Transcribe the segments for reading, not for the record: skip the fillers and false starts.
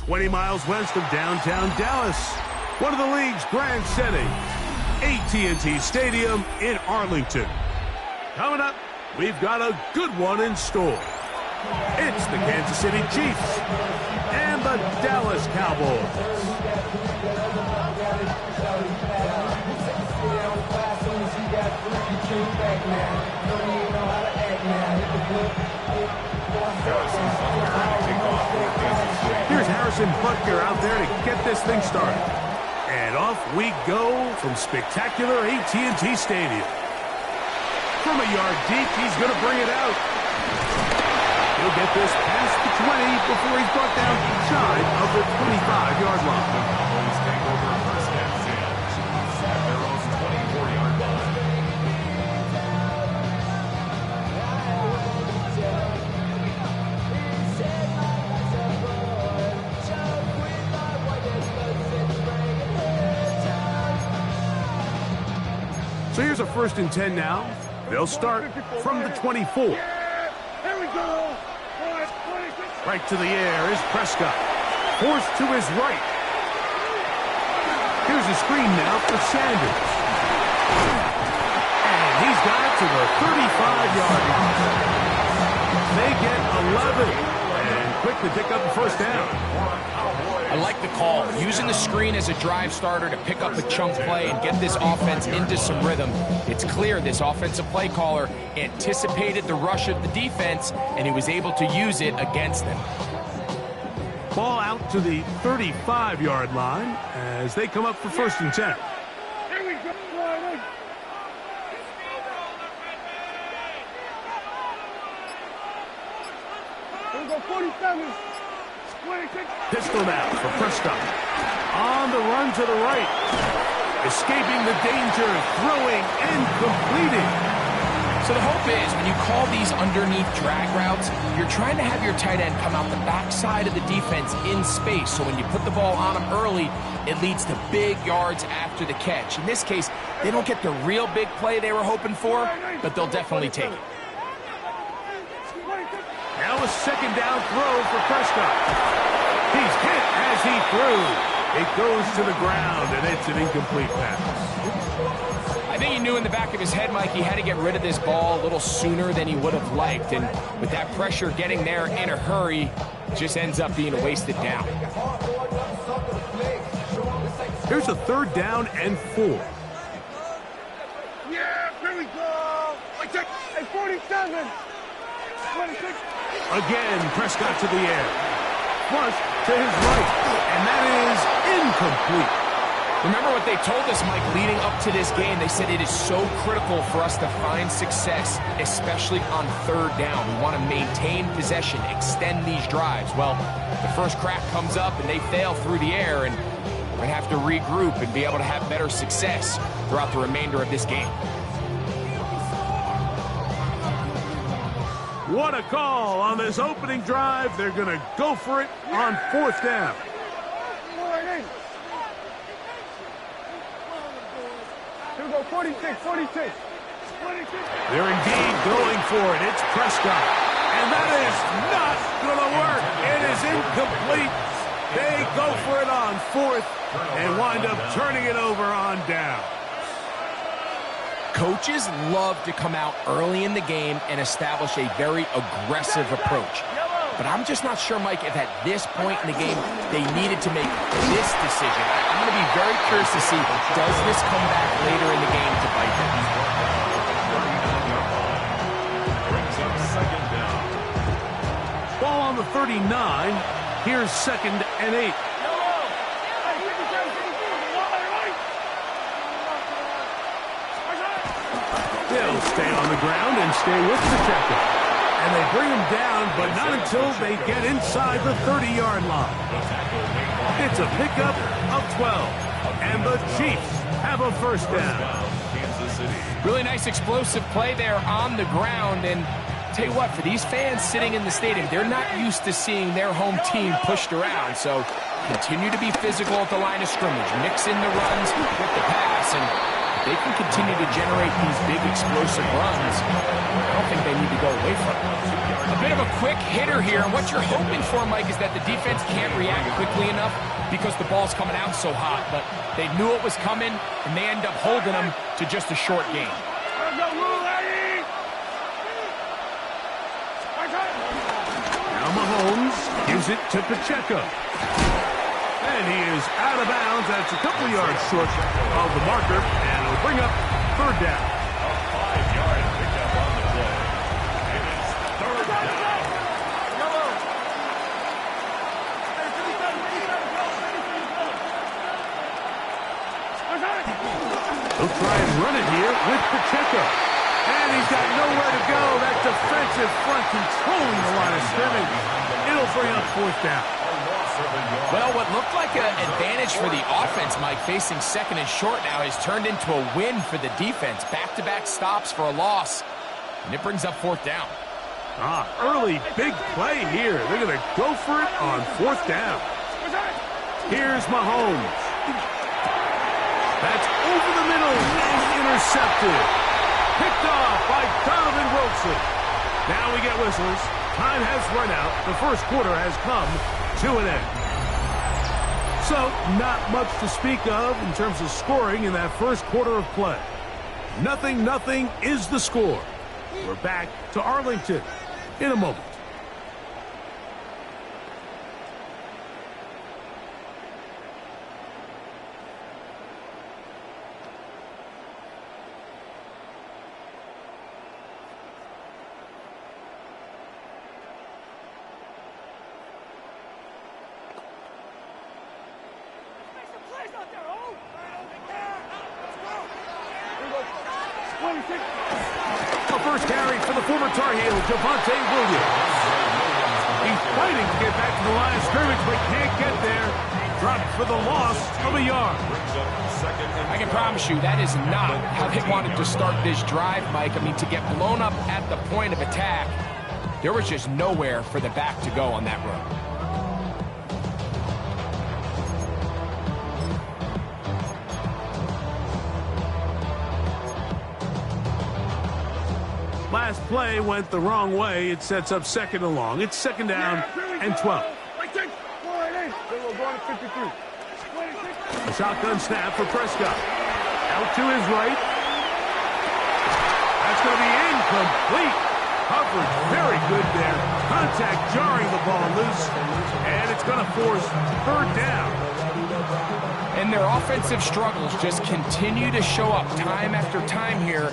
20 miles west of downtown Dallas, one of the league's grand settings, AT&T Stadium in Arlington. Coming up, we've got a good one in store. It's the Kansas City Chiefs and the Dallas Cowboys. Here's Harrison Butker out there to get this thing started. And off we go from spectacular AT&T Stadium. From a yard deep, he's going to bring it out. He'll get this past the 20 before he's brought down shy of the 25-yard line. Cowboys take over first and 10. Chiefs at their own 24-yard line. So here's a 1st and 10 now. They'll start from the 24. Here we go. Right to the air is Prescott. Forced to his right. Here's a screen now for Sanders. And he's got it to the 35-yard line. They get 11 and quickly pick up the first down. I like the call. Using the screen as a drive starter to pick up a chunk play and get this offense into some rhythm. It's clear this offensive play caller anticipated the rush of the defense, and he was able to use it against them. Ball out to the 35-yard line as they come up for 1st and 10. Here we go. Here we go, 47. 26. Pistol now for Prescott. On the run to the right. Escaping the danger, throwing and completing. So the hope is when you call these underneath drag routes, you're trying to have your tight end come out the backside of the defense in space. So when you put the ball on him early, it leads to big yards after the catch. In this case, they don't get the real big play they were hoping for, but they'll definitely take it. Now a 2nd down throw for Prescott. He's hit as he threw. It goes to the ground, and it's an incomplete pass. I think he knew in the back of his head, Mike, he had to get rid of this ball a little sooner than he would have liked. And with that pressure getting there in a hurry, it just ends up being a wasted down. Here's a 3rd down and 4. Yeah, here we go. I check. Hey, 47. 26. Again, Prescott to the air. Flush to his right, and that is incomplete. Remember what they told us, Mike, leading up to this game. They said it is so critical for us to find success, especially on 3rd down. We want to maintain possession, extend these drives. Well, the first crack comes up, and they fail through the air, and we're going to have to regroup and be able to have better success throughout the remainder of this game. What a call on this opening drive. They're going to go for it on 4th down. Here we go, 46, 46. 26. They're indeed going for it. It's Prescott. And that is not going to work. It is incomplete. They go for it on 4th and wind up turning it over on down. Coaches love to come out early in the game and establish a very aggressive approach. But I'm just not sure, Mike, if at this point in the game they needed to make this decision. I'm going to be very curious to see, does this come back later in the game to bite them? Brings up 2nd down. Ball on the 39. Here's 2nd and 8. They'll stay on the ground and stay with the checker. And they bring him down, but not until they get inside the 30-yard line. It's a pickup of 12. And the Chiefs have a 1st down. Kansas City. Really nice explosive play there on the ground. And tell you what, for these fans sitting in the stadium, they're not used to seeing their home team pushed around. So continue to be physical at the line of scrimmage. Mix in the runs with the pass. And they can continue to generate these big explosive runs. I don't think they need to go away from it. A bit of of a quick hitter here. And what you're hoping for, Mike, is that the defense can't react quickly enough because the ball's coming out so hot. But they knew it was coming, and they end up holding them to just a short game. Now Mahomes gives it to Pacheco. And he is out of bounds. That's a couple yards short of the marker, and it'll bring up third down. A 5-yard pickup on the play. It is third down. He'll try and run it here with Pacheco. And he's got nowhere to go. That defensive front controlling the line of scrimmage. It'll bring up fourth down. Well, what looked like an advantage for the offense, Mike, facing second and short now, has turned into a win for the defense. Back-to-back stops for a loss, and it brings up fourth down. Early big play here. They're going to go for it on fourth down. Here's Mahomes. That's over the middle and intercepted. Picked off by Donovan Wilson. Now we get whistles. Time has run out. The first quarter has come to an end. So, not much to speak of in terms of scoring in that first quarter of play. 0-0 is the score. We're back to Arlington in a moment. A first carry for the former Tar Heel, Javonte Williams. He's fighting to get back to the line of scrimmage, but can't get there. Dropped for the loss of a yard. I can promise you that is not how they wanted to start this drive, Mike. I mean, to get blown up at the point of attack, there was just nowhere for the back to go on that run. Last play went the wrong way. It sets up second and long. It's second down and 12. A shotgun snap for Prescott. Out to his right. That's going to be incomplete. Coverage very good there. Contact jarring the ball loose. And it's going to force third down. And their offensive struggles just continue to show up time after time here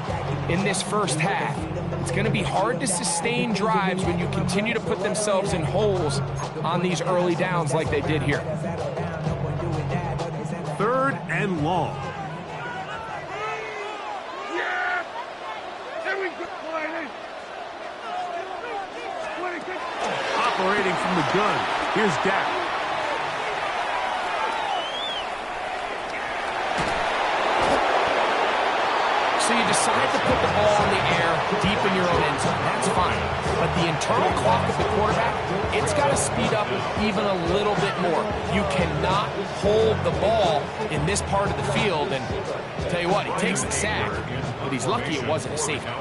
in this first half. It's going to be hard to sustain drives when you continue to put themselves in holes on these early downs like they did here. Third and long. Operating from the gun. Here's Dak. So you decide to put the ball in the air deep in your own end zone. That's fine. But the internal clock of the quarterback, it's got to speed up even a little bit more. You cannot hold the ball in this part of the field. And I'll tell you what, he takes the sack, but he's lucky it wasn't a safety.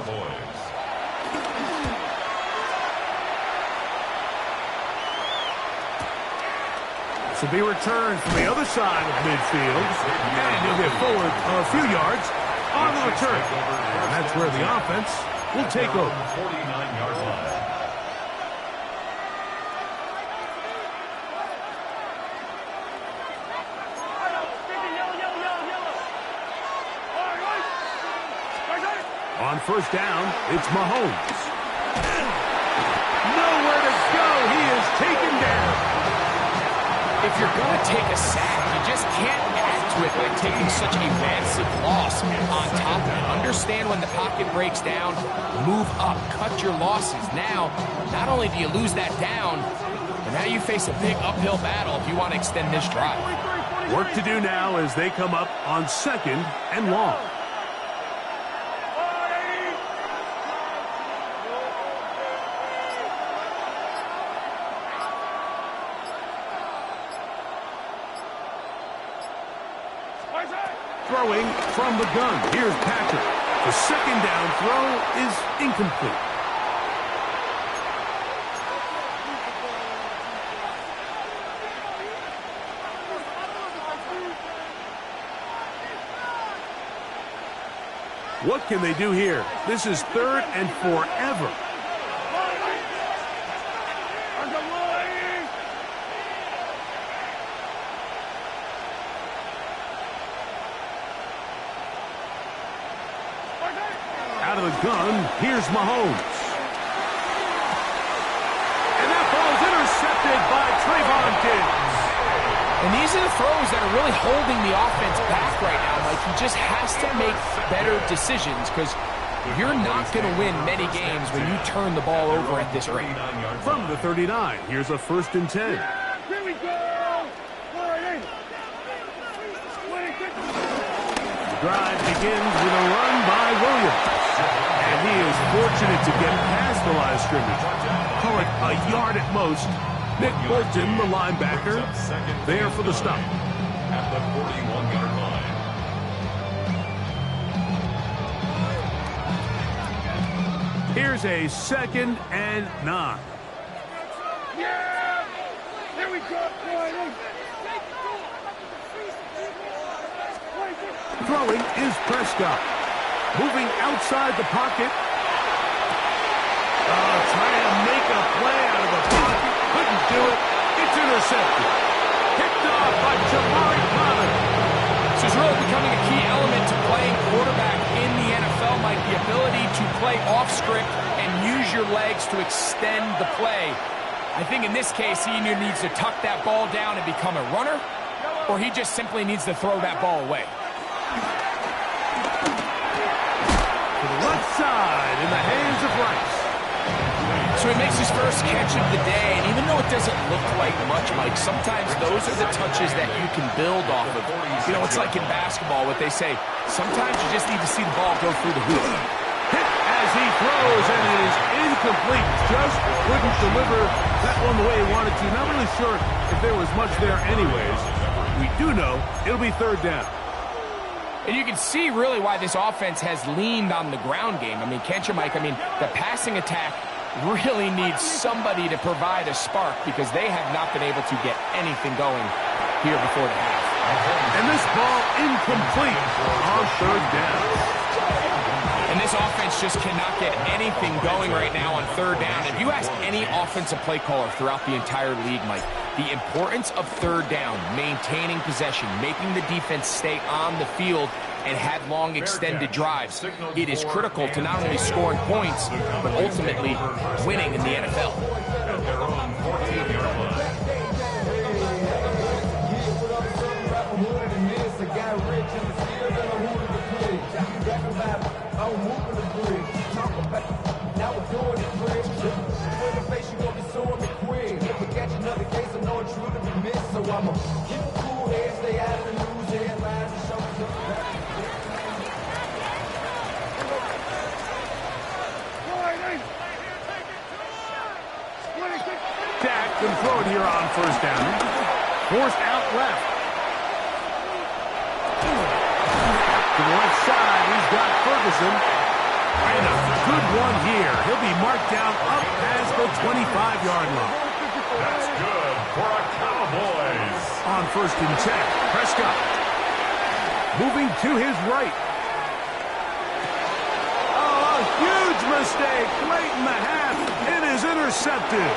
This will be returned from the other side of midfield. And he'll get forward a few yards on the return. And that's where the offense will take over. 49-yard line. On first down, it's Mahomes. Nowhere to go. He is taken down. If you're going to take a sack, you just can't add to it by taking such a massive loss on top of it. Understand when the pocket breaks down, move up, cut your losses. Now, not only do you lose that down, but now you face a big uphill battle if you want to extend this drive. Work to do now as they come up on second and long. Throwing from the gun. Here's Patrick. The second down throw is incomplete. What can they do here? This is 3rd and forever. Out of the gun, here's Mahomes. And that ball's intercepted by Trayvon Diggs. And these are the throws that are really holding the offense back right now. Like, he just has to make better decisions because you're not going to win many games when you turn the ball over at this rate. From the 39, here's a 1st and 10. Here we go. The drive begins with a run by Williams. And he is fortunate to get past the line of scrimmage. Call it a yard at most. Nick Bolton, the linebacker, there for the stop. At the 41-yard line. Here's a 2nd and 9. Yeah! Here we go. Throwing is Prescott. Moving outside the pocket. Trying to make a play out of the pocket. Couldn't do it. It's intercepted. Picked off by Jabari Potter. This is really becoming a key element to playing quarterback in the NFL, Mike. The ability to play off script and use your legs to extend the play. I think in this case, he either needs to tuck that ball down and become a runner, or he just simply needs to throw that ball away. To the left side in the hands of Rice. So he makes his first catch of the day, and even though it doesn't look like much, Mike, sometimes those are the touches that you can build off of. You know, it's like in basketball, what they say, sometimes you just need to see the ball go through the hoop. Hit as he throws, and it is incomplete. Just couldn't deliver that one the way he wanted to. Not really sure if there was much there anyways. We do know it'll be 3rd down. And you can see really why this offense has leaned on the ground game. I mean, can't you, Mike? I mean, the passing attack really needs somebody to provide a spark because they have not been able to get anything going here before the half. And this ball incomplete on 3rd down. And this offense just cannot get anything going right now on 3rd down. If you ask any offensive play caller throughout the entire league, Mike, the importance of 3rd down, maintaining possession, making the defense stay on the field and have long extended drives, it is critical to not only scoring points, but ultimately winning in the NFL. At their own 14-yard line. Dak can throw it here on 1st down. Forced out left. To the left side, he's got Ferguson. And a good one here. He'll be marked down up past the 25-yard line. That's good for a Cowboys. On 1st and 10, Prescott. Moving to his right. Oh, a huge mistake late in the half. It is intercepted.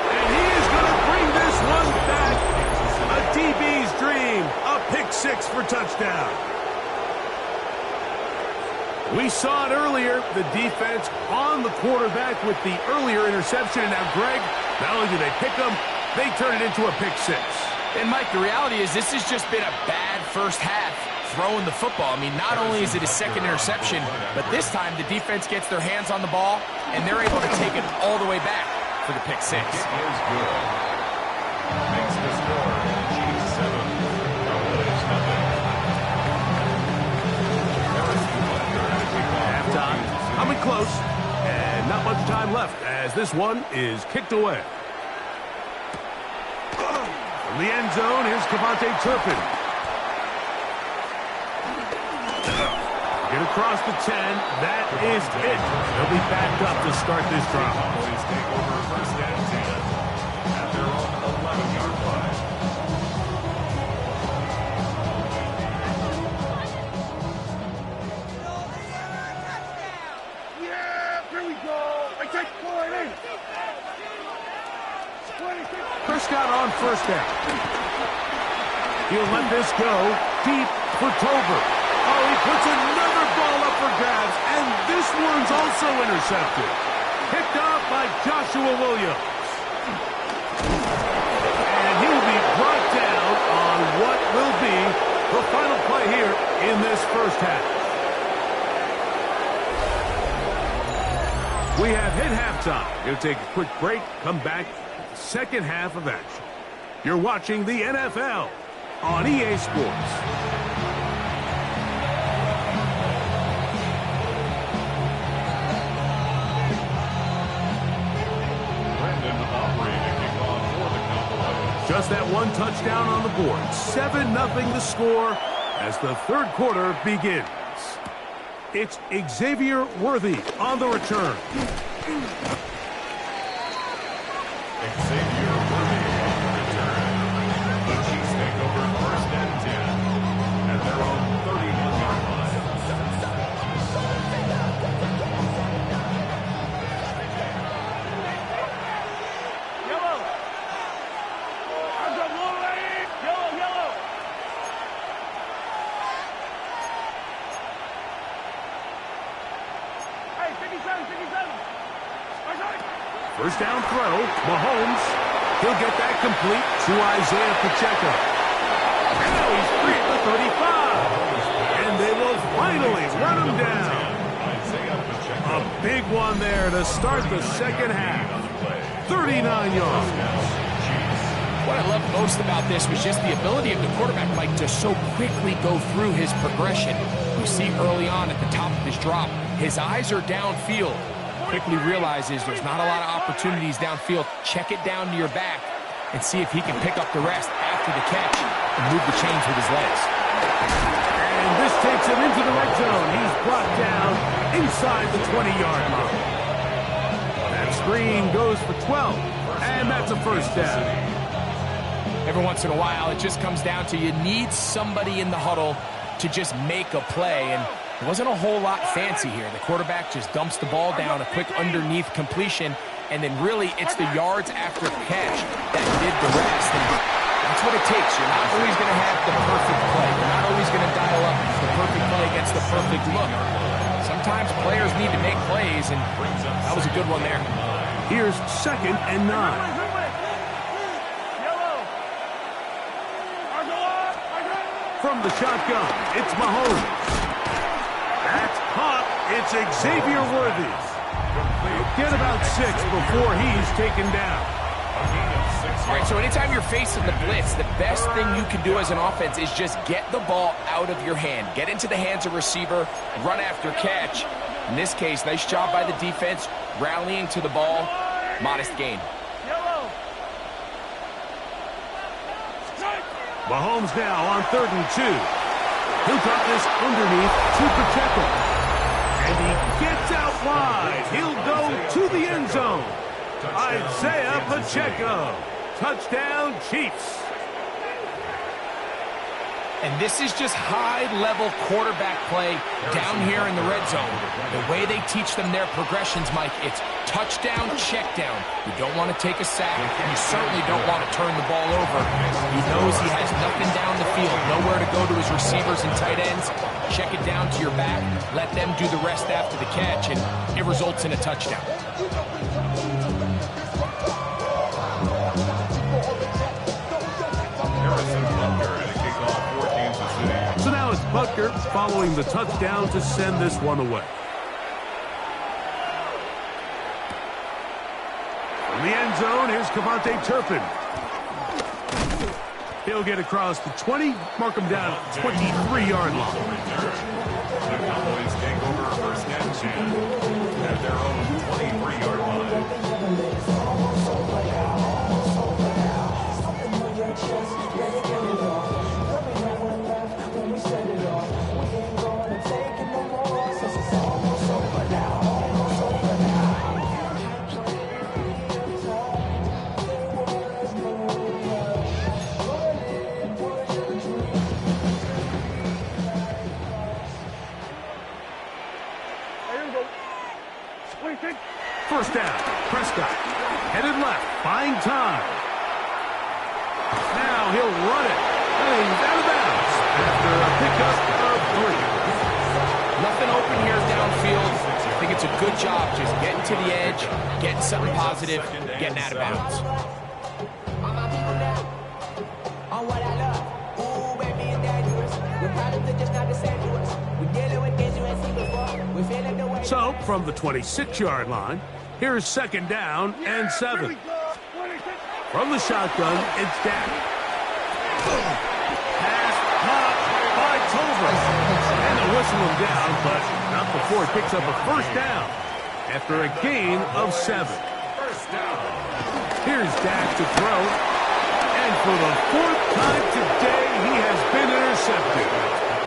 And he is going to bring this one back. A DB's dream. A pick 6 for touchdown. We saw it earlier, the defense on the quarterback with the earlier interception. And now, Greg, not only do they pick him, they turn it into a pick 6. And, Mike, the reality is this has just been a bad first half throwing the football. I mean, not only is it his 2nd interception, but this time the defense gets their hands on the ball, and they're able to take it all the way back for the pick 6. It is good. Makes the score Chiefs 7, Cowboys nothing. Halftime, coming close, and not much time left as this one is kicked away. From the end zone, here's Cavante Turpin. Get across the 10. That is it. They'll be backed up to start this drive. Cowboys take over 1st and 10 at their own 11-yard line. Here we go. I take 40. Prescott on first down. He'll let this go deep for Tolbert. Oh, he puts another ball up for grabs, and this one's also intercepted. Picked off by Joshua Williams. And he'll be brought down on what will be the final play here in this first half. We have hit halftime. Going to take a quick break, come back, second half of action. You're watching the NFL on EA Sports. Just that one touchdown on the board. 7-0 the score as the third quarter begins. It's Xavier Worthy on the return. Xavier Worthy on the return. The Chiefs take over first and 10 at their own 31-yard line. Yellow. Arms up, low right. Yellow, yellow. Hey, 57, 57. First down throw, Mahomes. He'll get that complete to Isaiah Pacheco. And now he's free at the 35. And they will finally run him down. A big one there to start the second half. 39 yards. What I love most about this was just the ability of the quarterback, Mike, to so quickly go through his progression. You see early on at the top of his drop, his eyes are downfield. Quickly realizes there's not a lot of opportunities downfield. Check it down to your back and see if he can pick up the rest after the catch and move the chains with his legs. And this takes him into the red zone. He's brought down inside the 20-yard line. That screen goes for 12, and that's a first down. Every once in a while, it just comes down to you need somebody in the huddle to just make a play, and it wasn't a whole lot fancy here. The quarterback just dumps the ball down, a quick underneath completion, and then really it's the yards after catch that did the rest. And that's what it takes. You're not always going to have the perfect play. You're not always going to dial up the perfect play against the perfect look. Sometimes players need to make plays, and that was a good one there. Here's 2nd and 9. From the shotgun, it's Mahomes. That's caught. It's Xavier Worthy. Get about 6 before he's taken down. All right, so anytime you're facing the blitz, the best thing you can do as an offense is just get the ball out of your hand. Get into the hands of receiver, run after catch. In this case, nice job by the defense, rallying to the ball. Modest gain. Mahomes now on 3rd and 2. He'll drop this underneath to Pacheco. And he gets out wide. He'll go to the end zone. Isaiah Pacheco. Touchdown, Chiefs. And this is just high-level quarterback play down here in the red zone. The way they teach them their progressions, Mike, it's touchdown, check down. You don't want to take a sack, and you certainly don't want to turn the ball over. He knows he has nothing down the field, nowhere to go to his receivers and tight ends. Check it down to your back, let them do the rest after the catch, and it results in a touchdown. So now it's Butker following the touchdown to send this one away. From the end zone, here's Kevontae Turpin. He'll get across the 20, mark him down at 23-yard line. The Cowboys take over first and 10 at their own 23-yard line. First down, Prescott. Headed left, buying time. Now he'll run it. And he's out of bounds after a pickup of 3. Nothing open here downfield. I think it's a good job just getting to the edge, getting something positive, getting out of bounds. So, from the 26-yard line, here's second down and 7. From the shotgun, it's Dak. Pass caught by Tolbert. And they'll whistle him down, but not before he picks up a first down after a gain of 7. Here's Dak to throw. And for the 4th time today, he has been intercepted.